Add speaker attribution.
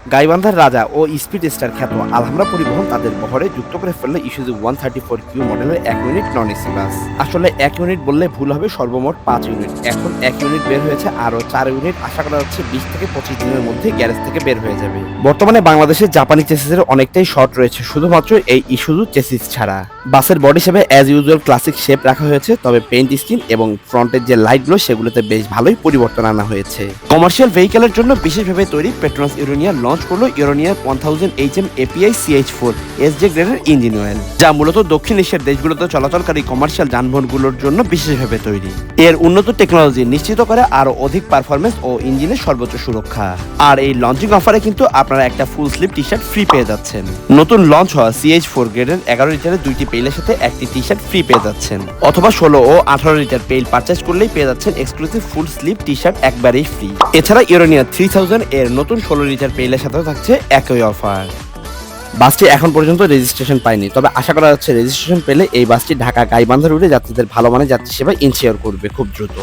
Speaker 1: গাইবান্ধার রাজা ও speed star খ্যাত আলহামরা পরিবহন তাদের বহরে যুক্ত করে ফেলল ইস্যুজু 134 কিউ মডেলের 1 ইউনিট নন এসি বাস। আসলে 1 ইউনিট বললে ভুল হবে, সর্বমোট 5 ইউনিট। এখন 1 ইউনিট বের হয়েছে, আরও 4 ইউনিট আশা করা যাচ্ছে 20 থেকে 25 দিনের মধ্যে গ্যারেজ থেকে বের হয়ে যাবে। বর্তমানে বাংলাদেশে জাপানি চেসিসের অনেকটাই শর্ট রয়েছে, শুধুমাত্র এই ইস্যুজু চেসিস ছাড়া। বাসের বডি হিসেবে অ্যাজ ইউজুয়াল ক্লাসিক শেপ রাখা হয়েছে, তবে পেইন্ট স্কিন এবং ফ্রন্টের যে লাইটগুলো সেগুলোতে বেশ ভালোই পরিবর্তন আনা হয়েছে। কমার্শিয়াল ভেহিকেলের জন্য বিশেষভাবে তৈরি পেট্রোনাস ইউরেনিয়া লঞ্চ করলো ইউরেনিয়া 1000 HM API CH4 SJ গ্রেডের ইঞ্জিন অয়েল, যা মূলত দক্ষিণ এশিয়ার দেশগুলোতে চলাচলকারী কমার্শিয়াল যানবাহনগুলোর জন্য বিশেষভাবে তৈরি। এর উন্নত টেকনোলজি নিশ্চিত করে আরো অধিক পারফরমেন্স ও ইঞ্জিনের সর্বোচ্চ সুরক্ষা। আর এই লঞ্চিং অফারে কিন্তু আপনারা একটা full sleeve T shirt free পেয়ে যাচ্ছেন। নতুন লঞ্চ হওয়া CH4 গ্রেডের 11 লিটারের 2টি পেইলের সাথে একটি টি শার্ট ফ্রি পেয়ে যাচ্ছেন, অথবা 16 ও 18 লিটার পেইল পারচেজ করলেই পেয়ে যাচ্ছেন exclusive full sleeve T shirt একবারেই ফ্রি। এছাড়া ইউরেনিয়া 3000 এর নতুন 16 লিটার পেইলের সাথেও থাকছে একই অফার। বাসটি এখন পর্যন্ত রেজিস্ট্রেশন পায়নি, তবে আশা করা যাচ্ছে রেজিস্ট্রেশন পেলে এই বাসটি ঢাকা গাইবান্ধা রুটে যাত্রীদের ভালো মানের যাত্রী সেবা ইনশিওর করবে খুব দ্রুত।